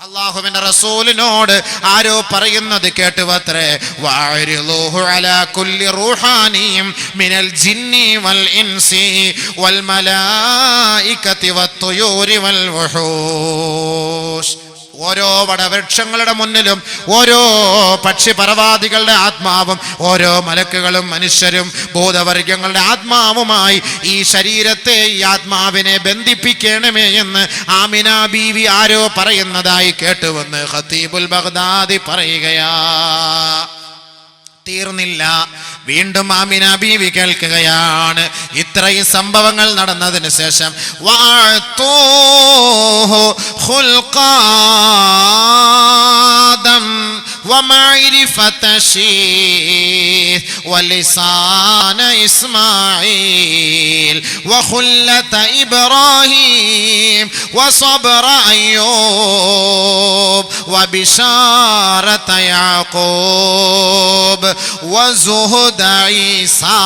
അല്ലാഹുവിന്റെ റസൂലിനോട് ആരോ പറയുന്നത് കേട്ടുവത്രേ, വഅരിളുഹു അലാ കുല്ലി റൂഹാനിയും മിനൽ ജിന്നി വൽ ഇൻസി വൽ മലായികതി വത്തുയൂരി വൽ വുഹൂഷ്. ഓരോ വടവൃക്ഷങ്ങളുടെ മുന്നിലും ഓരോ പക്ഷിപരവാദികളുടെ ആത്മാവും ഓരോ മലക്കുകളും മനുഷ്യരും ഭൂതവർഗങ്ങളുടെ ആത്മാവുമായി ഈ ശരീരത്തെ, ഈ ആത്മാവിനെ ബന്ധിപ്പിക്കണമേ എന്ന് ആമിന ബീവി ആരോ പറയുന്നതായി കേട്ടുവന്ന് ഖതീബുൽ ബഗ്ദാദി പറയുകയാ. തീർന്നില്ല, വീണ്ടും ആമിന ബീവി കേൾക്കുകയാണ്. ഇത്രയും സംഭവങ്ങൾ നടന്നതിന് ശേഷം വഅതൂഹു ഖുൽഖാദം വമഅരിഫത ശീസ് വലിസാന ഇസ്മാഈൽ വഖുല്ലത ഇബ്രാഹീം വസബ്റ അയ്യൂബ് വബിശാറത യാഖൂബ് വസുഹദ ഈസാ.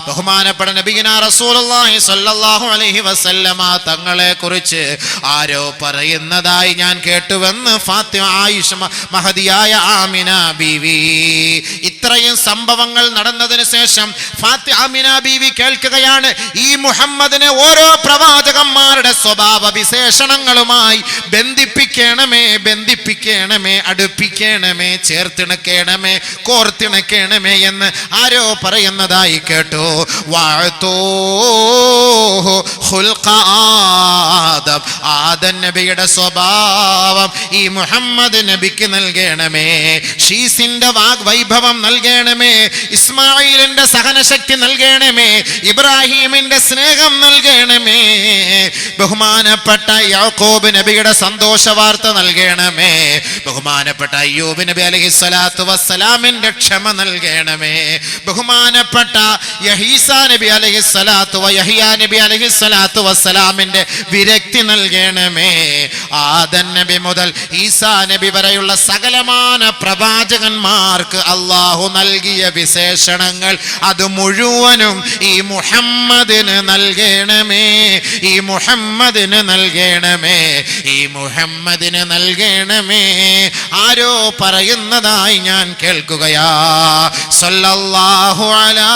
ബഹുമാനപ്പെട്ട നബിയിനാ റസൂലുള്ളാഹി സ്വല്ലല്ലാഹു അലൈഹി വസല്ലമ തങ്ങളെ കുറിച്ച് ആരോ പറയുന്നതായി ഞാൻ കേട്ടുവെന്ന് ഫാത്തിമ ആയിഷ മഹദിയായ ആമിന ബീവി. ഇത്രയും സംഭവങ്ങൾ നടന്നതിന് ശേഷം ആമിന ബീവി കേൾക്കുകയാണ്, ഈ മുഹമ്മദിനെ ഓരോ പ്രവാചകന്മാരുടെ സ്വഭാവ വിശേഷണങ്ങളുമായി ബന്ധിപ്പിക്കണമേ, ബന്ധിപ്പിക്കണമേ, അടുപ്പിക്കണമേ, ചേർത്തിണക്കണമേ, കോർത്തിണക്കണമേ എന്ന് ആരോ പറയുന്നതായി കേട്ടു. വഅതൂഹു ഖുൽഖാദം, ആദം നബിയുടെ സ്വഭാവം ഈ മുഹമ്മദ് നബിക്ക് നൽകണമേ. ഷീസിന്റെ വാഗ്വൈഭവം നൽകണമേ, ഇസ്മായിലിന്റെ സഹനശക്തി നൽകണമേ, ഇബ്രാഹിമിന്റെ സ്നേഹം നൽകണമേ, ബഹുമാനപ്പെട്ട യാക്കൂബ് നബിയുടെ സന്തോഷ വാർത്ത നൽകണമേ, ബഹുമാനപ്പെട്ട അയ്യൂബ് നബി അലൈഹിസ്സലാത്തു വസ്സലാമിന്റെ ക്ഷമ നൽകണമേ, ബഹുമാനപ്പെട്ട യഹീസാ നബി യഹ്യാ നബി അലൈഹിസ്സലാത്തു വസ്സലാമിന്റെ വിരക്തി നൽകണമേ. ആദം നബി മുതൽ ഈസാ നബി വരെയുള്ള സകലമാന പ്രവാചകന്മാർക്ക് അല്ലാഹു നൽകിയ വിശേഷണങ്ങൾ അത് മുഴുവനും ഈ മുഹമ്മദിന് നൽകണമേ, ഈ മുഹമ്മദിന് നൽകണമേ, ഈ മുഹമ്മദിന് നൽകണമേ. ആരോ പറയുന്നതായി ഞാൻ കേൾക്കുകയാ. സല്ലല്ലാഹു അലാ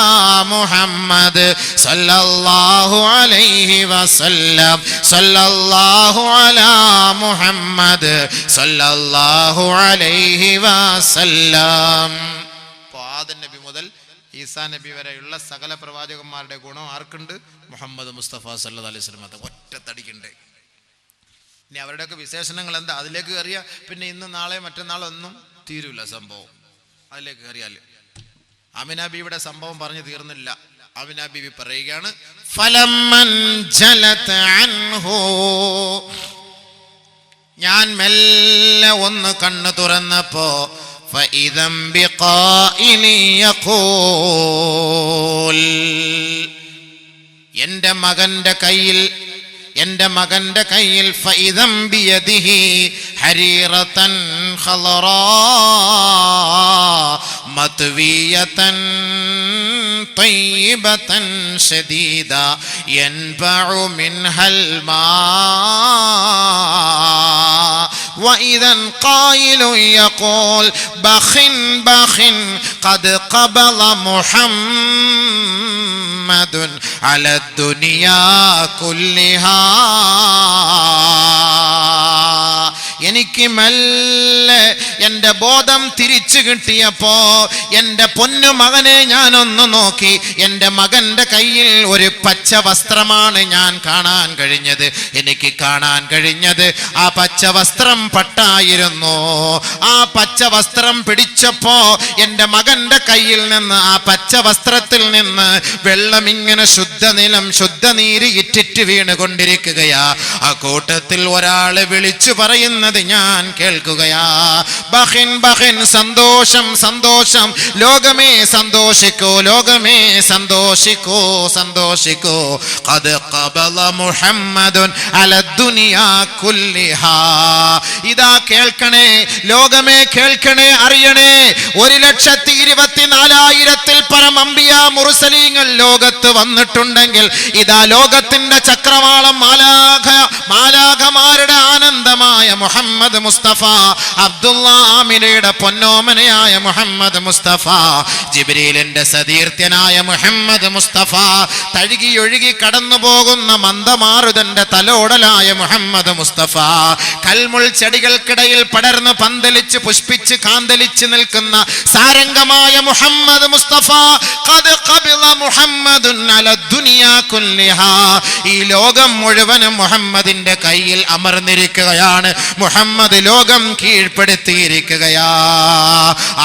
മുഹമ്മദ് സല്ലല്ലാഹു അലൈഹി വസല്ലം, സല്ലല്ലാഹു അലാ മുഹമ്മദ് സല്ലല്ലാഹു അലൈഹി വസല്ലം. ആദം നബി മുതൽ ഈസാ നബി വരെയുള്ള സകല പ്രവാചകന്മാരുടെ ഗുണം ആർക്കുണ്ട്? മുഹമ്മദ് മുസ്തഫ സല്ലല്ലാഹു അലൈഹി വസല്ലം ഒറ്റത്തടിക്കുണ്ട്. ഇനി അവരുടെയൊക്കെ വിശേഷണങ്ങൾ എന്താ, അതിലേക്ക് കയറിയ പിന്നെ ഇന്ന് നാളെ മറ്റന്നാളൊന്നും തീരൂല സംഭവം. അതിലേക്ക് കയറിയാൽ ആമിന ബീവിയുടെ സംഭവം പറഞ്ഞു തീർന്നില്ല. ആമിന ബീവി പറയുകയാണ്, ഫലമ്മൻ ജലത അൻഹു, ഞാൻ മെല്ലെ ഒന്ന് കണ്ണു തുറന്നപ്പോ ഫഇദം ബിഖായിലി യഖൂൽ, എൻ്റെ മകന്റെ കയ്യിൽ ഫഇദം ബിയദിഹി ഹരീറതൻ ഖളറാ മത്വിയതൻ തയ്യിബതൻ ശദീദ യൻബഉ മിൻഹൽ മാ وإذا قائل يقول بخ قد قبض محمد على الدنيا كلها. എനിക്ക് മെല്ലെ എൻ്റെ ബോധം തിരിച്ചു കിട്ടിയപ്പോ എൻ്റെ പൊന്നു മകനെ ഞാനൊന്ന് നോക്കി. എൻ്റെ മകൻ്റെ കയ്യിൽ ഒരു പച്ച വസ്ത്രമാണ് ഞാൻ കാണാൻ കഴിഞ്ഞത്. എനിക്ക് കാണാൻ കഴിഞ്ഞത് ആ പച്ച വസ്ത്രം പട്ടായിരുന്നു. ആ പച്ച വസ്ത്രം പിടിച്ചപ്പോ എൻ്റെ മകൻ്റെ കയ്യിൽ നിന്ന്, ആ പച്ച വസ്ത്രത്തിൽ നിന്ന് വെള്ളം ഇങ്ങനെ ശുദ്ധനീര് ഇറ്റിറ്റ് വീണുകൊണ്ടിരിക്കുകയാ. ആ കൂട്ടത്തിൽ ഒരാളെ വിളിച്ചു പറയുന്നത് ഞാൻ കേൾക്കുകയാ, ബഖിൻ ബഖിൻ, സന്തോഷം സന്തോഷം, ലോകമേ സന്തോഷിക്കൂ, ലോകമേ സന്തോഷിക്കൂ, സന്തോഷിക്കൂ. ഖദ് ഖബല മുഹമ്മദുൻ അല ദുനിയാ കുല്ലിഹാ. ഇതാ കേൾക്കണേ, ലോകമേ കേൾക്കണേ, അറിയണേ, 1,24,000 പരം അംബിയ മുർസലീങ്ങൾ ലോകത്ത് വന്നിട്ടുണ്ടെങ്കിൽ ഇതാ ലോകത്തിന്റെ ചക്രവാളം മാലാഖമാരുടെ ആനന്ദ മുഹമ്മദ് മുസ്തഫ, അബ്ദുള്ള ആമിനയുടെ പൊന്നോമനയായ മുഹമ്മദ് മുസ്തഫ, ജിബ്രീലിന്റെ സതീർത്ഥ്യനായ മുഹമ്മദ് മുസ്തഫ, തഴുകി ഒഴുകി കടന്നു പോകുന്ന മന്ദമാരുതന്റെ തലോടലായ മുഹമ്മദ് മുസ്തഫ, കൽമുൾ ചെടികൾക്കിടയിൽ പടർന്ന് പന്തലിച്ച് പുഷ്പിച്ച് കാന്തലിച്ച് നിൽക്കുന്ന സാരംഗമായ മുഹമ്മദ് മുസ്തഫ, ഖദ് ഖബിള മുഹമ്മദുൻ അല ദുനിയാ കുല്ലിഹാ, ഈ ലോകം മുഴുവനും മുഹമ്മദിന്റെ കയ്യിൽ അമർന്നിരിക്കുകയാണ്. മുഹമ്മദ് ലോകം കീഴ്പ്പെടുത്തിയിരിക്കുകയാ.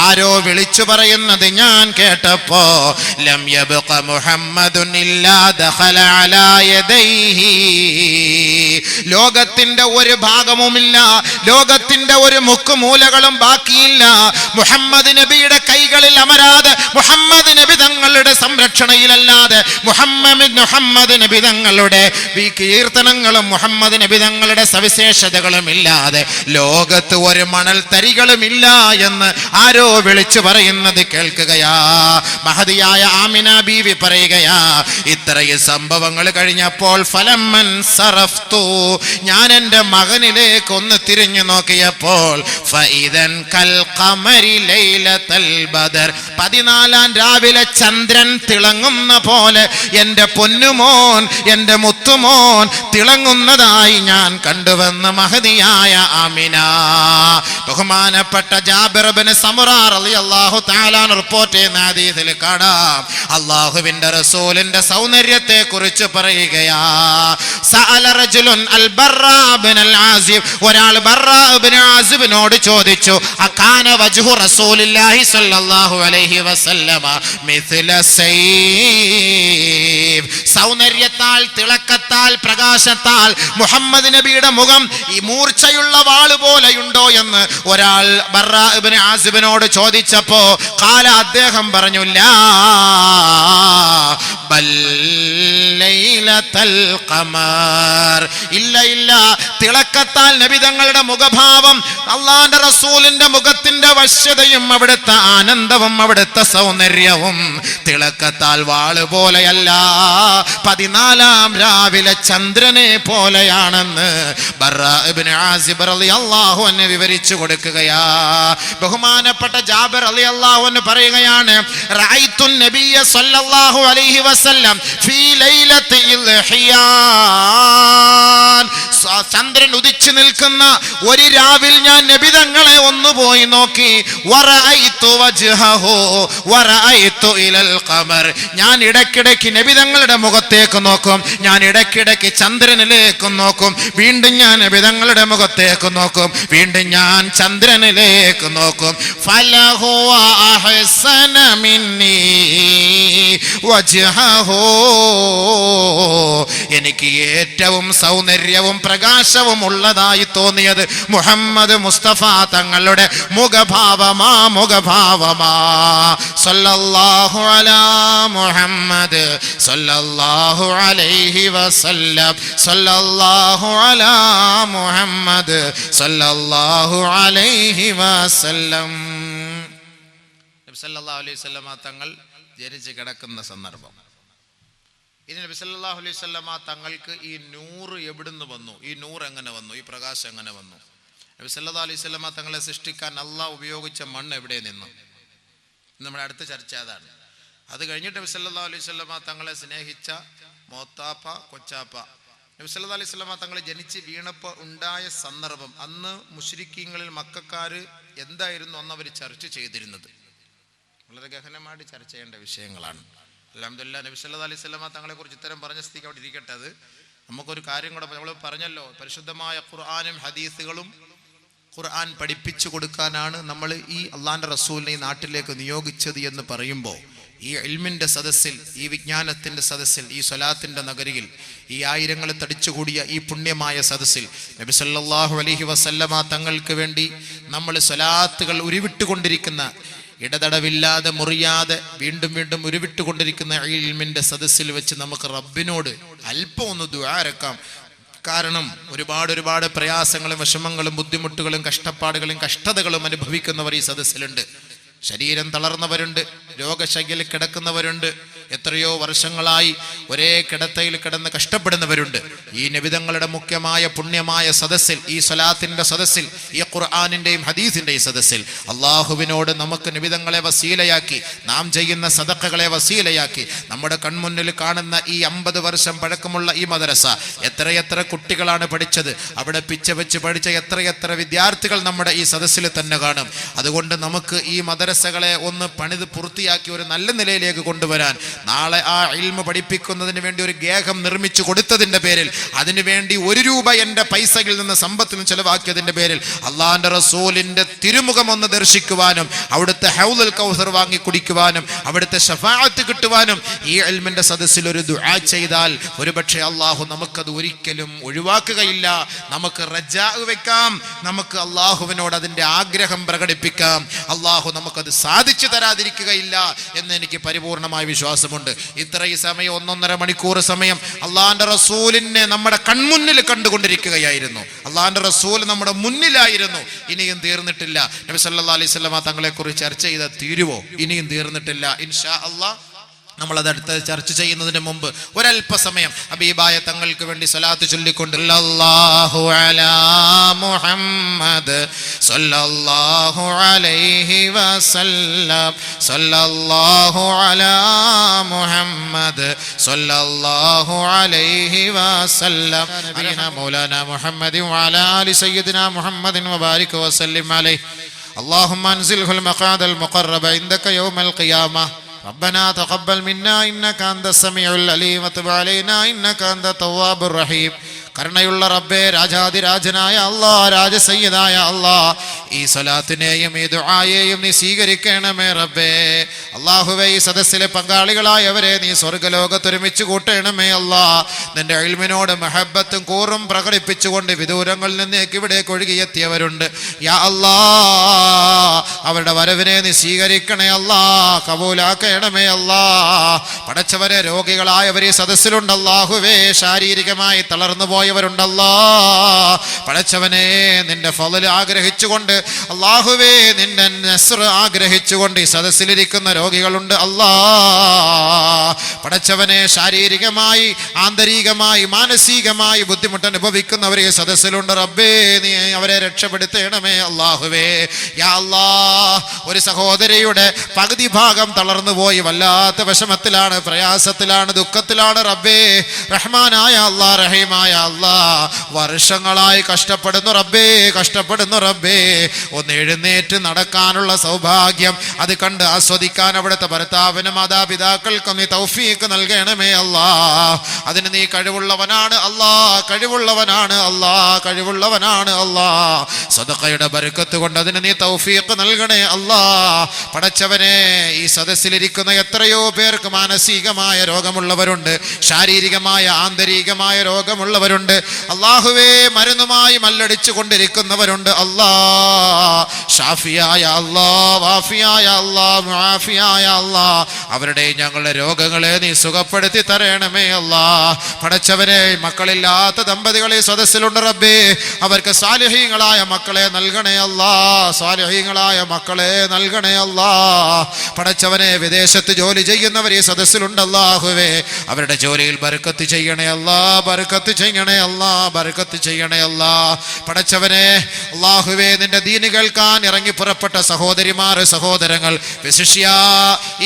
ആരോ വിളിച്ചു പറയുന്നത് ഞാൻ കേട്ടപ്പോ, ലം യബ്ഖ മുഹമ്മദുൻ ഇല്ലാ ദഖല അലാ യദൈഹി, ലോകത്തിന്റെ ഒരു ഭാഗവുമില്ല, ലോകത്തിന്റെ ഒരു മുക്കുമൂലകളും ബാക്കിയില്ല മുഹമ്മദ് നബിയുടെ കൈകളിൽ അമരാതെ, മുഹമ്മദ് നബി തങ്ങളുടെ സംരക്ഷണയിലല്ലാതെ, മുഹമ്മദ് നബി തങ്ങളുടെ കീർത്തനങ്ങളും മുഹമ്മദ് നബി തങ്ങളുടെ സവിശേഷതകളും ഇല്ലാതെ ലോകത്ത് ഒരു മണൽ തരികളുമില്ല എന്ന് ആരോ വിളിച്ചു പറയുന്നത് കേൾക്കുകയാ. മഹദിയായ ആമിന ബീവി പറയുകയാ, ഇത്രയും സംഭവങ്ങൾ കഴിഞ്ഞപ്പോൾ ഫലമ്മൻ സറഫ്തു, ഞാൻ എൻ്റെ മകനിലേക്ക് ഒന്ന് തിരിഞ്ഞു നോക്കിയപ്പോൾ ഫഇദൻ കൽ ഖമരി ലൈലത്തൽ ബദർ, 14 രാവിലെ ചന്ദ്രൻ തിളങ്ങുന്ന പോലെ എൻ്റെ പൊന്നുമോൻ, എൻ്റെ മുത്തുമോൻ തിളങ്ങുന്നതായി ഞാൻ കണ്ടുവെന്ന് മഹദിയായ ആമിന. ബഹുമാനപ്പെട്ട ജാബിർ ഇബ്നു സമുറ റളിയല്ലാഹു തആല റിപ്പോർട്ട് ചെയ്യുന്ന ഹദീസിൽ കാണാം, അല്ലാഹുവിന്റെ റസൂലിന്റെ സൗന്ദര്യത്തെ കുറിച്ച് പറയുകയാ. സഅല റജുലുൻ അൽ ബർറാ ഇബ്നുൽ ആസിബ്, ഒരാൾ ബർറാ ഇബ്നു ആസിബിനോട് ചോദിച്ചു, അകാന വജ്ഹു റസൂലില്ലാഹി സ്വല്ലല്ലാഹു അലൈഹി വസല്ലമ മിസ്ല സൈഫ്, സൗന്ദര്യത്താൽ തിളക്കത്താൽ പ്രകാശത്താൽ മുഹമ്മദ് നബിയുടെ മുഖം ഈ മൂർച്ചയുള്ള വാള് പോലെയുണ്ടോ എന്ന് ഒരാൾ ബർറാ ഇബ്നു ആസിബിനോട് ചോദിച്ചപ്പോ ഖാല, അദ്ദേഹം പറഞ്ഞു, ലാ ബൽ ലൈലത്തൽ ഖമർ, ഇല്ല ഇല്ല, തിളക്കത്താൽ നബി തങ്ങളുടെ മുഖഭാവം, അള്ളാന്റെ റസൂലിന്റെ മുഖത്തിന്റെ വശ്യതയും അവിടുത്തെ ആനന്ദവും അവിടുത്തെ സൗന്ദര്യവും തിളക്കത്താൽ വാള് പോലെയല്ല, 14 രാവിലെ ചന്ദ്രനെ പോലെയാണെന്ന് ബർറാ ഇബ്നു ആസിബ് റളിയല്ലാഹു അൻഹു വിവരിച്ചു കൊടുക്കുകയാ. ബഹുമാനപ്പെട്ട ജാബിർ റളിയല്ലാഹു അൻഹു പറയുകയാണ്, റഅയ്തു നബിയ സ്വല്ലല്ലാഹു അലൈഹി വസല്ലം ഫീ ലൈലത്തിൽ ഹിയാൻ, ചന്ദ്രൻ ഉദിച്ചു നിൽക്കുന്ന ഒരു രാവിൽ ഞാൻ നബി തങ്ങളെ ഒന്ന് പോയി നോക്കി. വറഅയ്തു വജ്ഹഹു വറഅയ്തു ഇലൽ ഖമർ, ഞാൻ ഇടയ്ക്കിടയ്ക്ക് നബി തങ്ങളുടെ മുഖത്തേക്ക് നോക്കും, ഞാൻ ഇടയ്ക്കിടയ്ക്ക് ചന്ദ്രനിലേക്ക് നോക്കും, വീണ്ടും ഞാൻ നബി തങ്ങളുടെ മുഖത്തേക്ക് നോക്കും, വീണ്ടും ഞാൻ ചന്ദ്രനിലേക്ക് നോക്കും. ഫലഹു അഹ്സന മിന്നി വജ്ഹഹു, എനിക്ക് ഏറ്റവും സൗന്ദര്യവും പ്രകാശവും ഉള്ളതായി തോന്നിയത് മുഹമ്മദ് മുസ്തഫ തങ്ങളുടെ മുഖഭാവമാ, മുഖഭാവമാ. സല്ലല്ലാഹു അലാ മുഹമ്മദ് സല്ലല്ലാഹു അലൈഹി വസല്ലം, സല്ലല്ലാഹു അലാ മുഹമ്മദ് സല്ലല്ലാഹു അലൈഹി വസല്ലം. നബി സല്ലല്ലാഹു അലൈഹി വസല്ലം തങ്ങൾ ജനിച്ച് കിടക്കുന്ന സന്ദർഭം. ഇനി നബി സല്ലല്ലാഹു അലൈഹി വസല്ലമ തങ്ങൾക്ക് ഈ നൂറ് എവിടുന്ന് വന്നു, ഈ നൂറ് എങ്ങനെ വന്നു, ഈ പ്രകാശം എങ്ങനെ വന്നു? നബി സല്ലല്ലാഹു അലൈഹി വസല്ലമ തങ്ങളെ സൃഷ്ടിക്കാൻ അള്ളാഹ് ഉപയോഗിച്ച മണ്ണ് എവിടെ നിന്ന്? നമ്മുടെ അടുത്ത ചർച്ച അതാണ്. അത് കഴിഞ്ഞിട്ട് നബി സല്ലല്ലാഹു അലൈഹി വസല്ലമ തങ്ങളെ സ്നേഹിച്ച മോത്താപ്പ, കൊച്ചാപ്പ, നബി സല്ലല്ലാഹു അലൈഹി വസല്ലമ തങ്ങൾ ജനിച്ച് വീണപ്പോൾ ഉണ്ടായ സന്ദർഭം, അന്ന് മുശ്രിക്കീങ്ങളിൽ മക്കക്കാര് എന്തായിരുന്നു അന്ന് അവർ ചർച്ച ചെയ്തിരുന്നത്? വളരെ ഗഹനമായിട്ട് ചർച്ച ചെയ്യേണ്ട വിഷയങ്ങളാണ്. അൽഹംദുലില്ലാഹ്, നബി സല്ലല്ലാഹു അലൈഹി വസല്ലമ തങ്ങളെ കുറിച്ച് ഇത്തരം പറഞ്ഞ സ്ഥിതിക്ക് അവിടെ ഇരിക്കട്ടെ. അത് നമുക്കൊരു കാര്യം കൂടെ നമ്മൾ പറഞ്ഞല്ലോ, പരിശുദ്ധമായ ഖുർആനും ഹദീസുകളും ഖുർആൻ പഠിപ്പിച്ചു കൊടുക്കാനാണ് നമ്മൾ ഈ അള്ളാന്റെ റസൂലിനെ ഈ നാട്ടിലേക്ക് നിയോഗിച്ചത് എന്ന് പറയുമ്പോൾ, ഈ ഇൽമിന്റെ സദസ്സിൽ, ഈ വിജ്ഞാനത്തിന്റെ സദസ്സിൽ, ഈ സ്വലാത്തിന്റെ നഗരിയിൽ, ഈ ആയിരങ്ങൾ തടിച്ചുകൂടിയ ഈ പുണ്യമായ സദസ്സിൽ നബി സല്ലല്ലാഹു അലൈഹി വസല്ലമ തങ്ങൾക്ക് വേണ്ടി നമ്മൾ സ്വലാത്തുകൾ ഉരുവിട്ടുകൊണ്ടിരിക്കുന്ന, ഇടതടവില്ലാതെ മുറിയാതെ വീണ്ടും വീണ്ടും ഉരുവിട്ടുകൊണ്ടിരിക്കുന്ന ഈ ഇൽമിന്റെ സദസ്സിൽ വെച്ച് നമുക്ക് റബ്ബിനോട് അല്പം ഒന്ന് ദുആ ഇറക്കാം. കാരണം ഒരുപാട് പ്രയാസങ്ങളും വിഷമങ്ങളും ബുദ്ധിമുട്ടുകളും കഷ്ടപ്പാടുകളും കഷ്ടതകളും അനുഭവിക്കുന്നവർ ഈ സദസ്സിലുണ്ട്. ശരീരം തളർന്നവരുണ്ട്, രോഗശയ്യയിൽ കിടക്കുന്നവരുണ്ട്, എത്രയോ വർഷങ്ങളായി ഒരേ കിടത്തയിൽ കിടന്ന് കഷ്ടപ്പെടുന്നവരുണ്ട്. ഈ നബിതങ്ങളുടെ മുഖ്യമായ പുണ്യമായ സദസ്സിൽ, ഈ സ്വലാത്തിന്റെ സദസ്സിൽ, ഈ ഖുർആനിന്റെയും ഹദീസിന്റെയും സദസ്സിൽ അള്ളാഹുവിനോട് നമുക്ക് നബിതങ്ങളെ വസീലയാക്കി, നാം ചെയ്യുന്ന സദഖകളെ വസീലയാക്കി, നമ്മുടെ കൺമുന്നിൽ കാണുന്ന ഈ 50 വർഷം പഴക്കമുള്ള ഈ മദ്രസ, എത്രയെത്ര കുട്ടികളാണ് പഠിച്ചത്, അവിടെ പിച്ച വെച്ച് പഠിച്ച എത്രയെത്ര വിദ്യാർത്ഥികൾ നമ്മുടെ ഈ സദസ്സിൽ തന്നെ കാണും. അതുകൊണ്ട് നമുക്ക് ഈ മദ്രസകളെ ഒന്ന് പണിത് പൂർത്തിയാക്കി ഒരു നല്ല നിലയിലേക്ക് കൊണ്ടുവരാൻ, നാളെ ആ ഇൽമ പഠിപ്പിക്കുന്നതിന് വേണ്ടി ഒരു ഗേഹം നിർമ്മിച്ചു കൊടുത്തതിന്റെ പേരിൽ, അതിനുവേണ്ടി 1 രൂപ എൻ്റെ പൈസയിൽ നിന്ന് സമ്പത്തിൽ നിന്ന് ചെലവാക്കിയതിന്റെ പേരിൽ അള്ളാഹിന്റെ റസൂലിന്റെ തിരുമുഖം ഒന്ന് ദർശിക്കുവാനും, അവിടുത്തെ ഹൗലുൽ കൗസർ വാങ്ങി കുടിക്കുവാനും, അവിടുത്തെ ശഫാഅത്ത് കിട്ടുവാനും ഈ ഇൽമിന്റെ സദസ്സിൽ ഒരു ദുആ ചെയ്താൽ ഒരുപക്ഷെ അള്ളാഹു നമുക്കത് ഒരിക്കലും ഒഴിവാക്കുകയില്ല. നമുക്ക് റജാ വെക്കാം, നമുക്ക് അള്ളാഹുവിനോട് അതിന്റെ ആഗ്രഹം പ്രകടിപ്പിക്കാം. അള്ളാഹു നമുക്കത് സാധിച്ചു തരാതിരിക്കുകയില്ല എന്ന് എനിക്ക് പരിപൂർണമായ വിശ്വാസമുണ്ട്. ഇത്രയും സമയം 1.5 മണിക്കൂർ സമയം അള്ളാഹിന്റെ റസൂലിനെ നമ്മുടെ കൺമുന്നിൽ കണ്ടുകൊണ്ടിരിക്കുകയായിരുന്നു. അള്ളാഹിന്റെ റസൂൽ നമ്മുടെ മുന്നിലായിരുന്നു. ഇനിയും തീർന്നിട്ടില്ല. നബി സല്ലല്ലാഹു അലൈഹി വസല്ലമ തങ്ങളെ കുറിച്ച് ചർച്ച ചെയ്ത തീരുവോ? ഇനിയും തീർന്നിട്ടില്ല. ഇൻഷാ അള്ളാഹ് നമ്മളത് അടുത്ത് ചർച്ച ചെയ്യുന്നതിന് മുമ്പ് ഒരല്പസമയം ഹബീബായ തങ്ങൾക്ക് വേണ്ടി സ്വലാത്ത് ചൊല്ലിക്കൊണ്ട് സല്ലല്ലാഹു അലാ മുഹമ്മദ് സല്ലല്ലാഹു അലൈഹി വസല്ലം സല്ലല്ലാഹു അലാ മുഹമ്മദ് സല്ലല്ലാഹു അലൈഹി വസല്ലം നബിന മൗലാന മുഹമ്മദിൻ വഅലാ ആലി സയ്യിദിന മുഹമ്മദിൻ വബാരിക വസല്ലിം അലൈഹി اللهم انزله المقعد المقرب عندك يوم القيامة ربنا تقبل منا إنك أنت السميع العليم وتب علينا إنك أنت التواب الرحيم. കരുണയുള്ള റബ്ബേ, രാജാതിരാജനായ അല്ലാഹ്, രാജസയ്യിദായ അല്ലാഹ്, ഈ സ്വലാത്തിനെയും ഈ ദുആയെയും നീ സ്വീകരിക്കണമേ റബ്ബേ. അല്ലാഹുവേ, ഈ സദസ്സിലെ പങ്കാളികളായവരെ നീ സ്വർഗ്ഗലോകത്ത് ഒരുമിച്ച് കൂട്ടണമേ അല്ലാഹ്. നിന്റെ ഇൽമിനോട് മഹബ്ബത്തും കൂറും പ്രകടിപ്പിച്ചുകൊണ്ട് വിദൂരങ്ങളിൽ നിന്നേക്ക് ഇവിടേക്ക് ഒഴുകിയെത്തിയവരുണ്ട്. യാ അല്ലാഹ്, അവരുടെ വരവിനെ നീ സ്വീകരിക്കണേ അല്ലാഹ്, കബൂലാക്കണമേ അല്ലാഹ്. പടച്ചവരെ, രോഗികളായവർ ഈ സദസ്സിലുണ്ട് അല്ലാഹുവേ, ശാരീരികമായി തളർന്നു പോയവരുണ്ടല്ലാ. പടച്ചവനെ, നിന്റെ ഫളൽ ആഗ്രഹിച്ചുകൊണ്ട്, അല്ലാഹുവേ നിന്റെ നസ്ർ ആഗ്രഹിച്ചുകൊണ്ട് ഈ സദസ്സിലിരിക്കുന്ന രോഗികളുണ്ട് അല്ലാ. പടച്ചവനെ, ശാരീരികമായി ആന്തരികമായി മാനസികമായി ബുദ്ധിമുട്ട് അനുഭവിക്കുന്നവർ ഈ സദസ്സിലുണ്ട് റബ്ബേ, നീ അവരെ രക്ഷപ്പെടുത്തണമേ അല്ലാഹുവേ. യാ അല്ലാഹ്, ഒരു സഹോദരിയുടെ പകുതി ഭാഗം തളർന്നു പോയി വല്ലാത്ത വിഷമത്തിലാണ്, പ്രയാസത്തിലാണ്, ദുഃഖത്തിലാണ് റബ്ബേ. റഹ്മാനായ അല്ലാഹ്, റഹീമായ അല്ലാഹ്, വർഷങ്ങളായി കഷ്ടപ്പെടുന്നു റബ്ബേ, കഷ്ടപ്പെടുന്നു റബ്ബേ. ഒന്ന് എഴുന്നേറ്റ് നടക്കാനുള്ള സൗഭാഗ്യം അത് കണ്ട് ആസ്വദിക്കാൻ അവിടുത്തെ ഭർത്താവിനും മാതാപിതാക്കൾക്കും നീ തൗഫീഖ് നൽകണമേ അല്ലാഹ്. അതിന് നീ കഴിവുള്ളവനാണ് അല്ലാഹ്, കഴിവുള്ളവനാണ് അല്ലാഹ്, കഴിവുള്ളവനാണ് അല്ലാഹ്. സദഖയുടെ ബർക്കത്ത് കൊണ്ട് അതിന് നീ തൗഫീഖ് നൽകണേ അല്ലാഹ്. പടച്ചവനെ, ഈ സദസ്സിലിരിക്കുന്ന എത്രയോ പേർക്ക് മാനസികമായ രോഗമുള്ളവരുണ്ട്, ശാരീരികമായ ആന്തരികമായ രോഗമുള്ളവരുണ്ട് അല്ലാഹുവേ, മരുന്നുമായി മല്ലടിച്ചു കൊണ്ടിരിക്കുന്നവരുണ്ട് അല്ലാഹ്. ഷാഫിയായ അല്ലാഹ്, വാഫിയായ അല്ലാഹ്, മുആഫിയായ അല്ലാഹ്, അവരുടെ ഞങ്ങളുടെ രോഗങ്ങളെ നീ സുഖപ്പെടുത്തി തരണമേ അല്ലാഹ്. പടച്ചവനെ, മക്കളില്ലാത്ത ദമ്പതികളെ സദസ്സിലുണ്ട് റബ്ബേ, അവർക്ക് സാലിഹീങ്ങളായ മക്കളെ നൽകണേ അല്ലാഹ്, സാലിഹീങ്ങളായ മക്കളെ നൽകണേ അല്ലാഹ്. പടച്ചവനെ, വിദേശത്ത് ജോലി ചെയ്യുന്നവർ ഈ സദസ്സിലുണ്ട് അല്ലാഹുവേ, അവരുടെ ജോലിയിൽ ബർക്കത്ത് ചെയ്യണേ അല്ലാഹ്, ബർക്കത്ത് ചെയ്യണേ അല്ലാഹ്, ബർക്കത്ത് ചെയ്യണേ അല്ലാഹ്. പടച്ചവനെ, അല്ലാഹുവേ, നിന്റെ ദീന് കേൾക്കാൻ ഇറങ്ങി പുറപ്പെട്ട സഹോദരിമാർ, സഹോദരങ്ങൾ, വിശിഷ്യ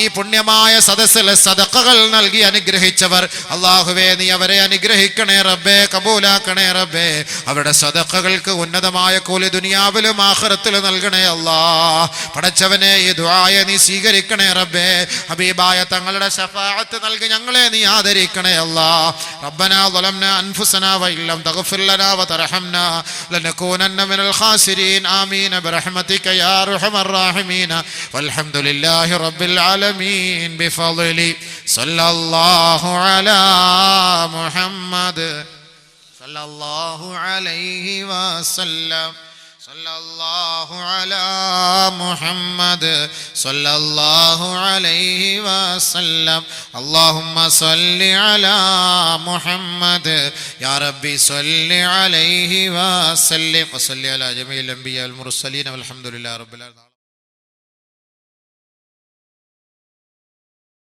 ഈ പുണ്യമായ സദസ്സിലെ സദഖകൾ നൽകി അനുഗ്രഹിച്ചവർ അല്ലാഹുവേ, നീ അവരെ അനുഗ്രഹിക്കണേ റബ്ബേ, കബൂലാക്കണേ റബ്ബേ. അവരുടെ സദഖകൾക്ക് ഉന്നതമായ കൂലി ദുനിയാവിലും ആഖിറത്തിലും നൽകണേ അല്ലാഹ്. പടച്ചവനെ, ഈ ദുആയെ നീ സ്വീകരിക്കണേ റബ്ബേ. ഹബീബായ തങ്ങളുടെ ശഫാഅത്ത് നൽകി ഞങ്ങളെ നീ ആദരിക്കണേ അല്ലാഹ്. റബ്ബനാ ളലംനാ അൻഫുസനാ വഇല്ലം തഗ്ഫിർ ലനാ വതർഹംനാ ലനകൂനന്ന മിനൽ ഖാസിരീൻ. ആമീൻ ബിറഹ്മതിക യാ അർഹമർ റഹീമീൻ. വൽഹംദുലില്ലാഹി റബ്ബിൽ ആലമീൻ ബിഫളലി സല്ലല്ലാഹു അലാ മുഹമ്മദ് സല്ലല്ലാഹു അലൈഹി വസല്ലം സല്ലല്ലാഹു അലാ മുഹമ്മദ് സല്ലല്ലാഹു അലൈഹി വസല്ലം. അല്ലാഹുമ്മ സല്ലി അലാ മുഹമ്മദ് യാ റബ്ബി സല്ലി അലൈഹി വസല്ലം. വസല്ലി അലാ ജമീഇൽ അംബിയാ വൽ മുർസലീൻ വൽഹംദുലില്ലാഹി റബ്ബിൽ ആലമീൻ.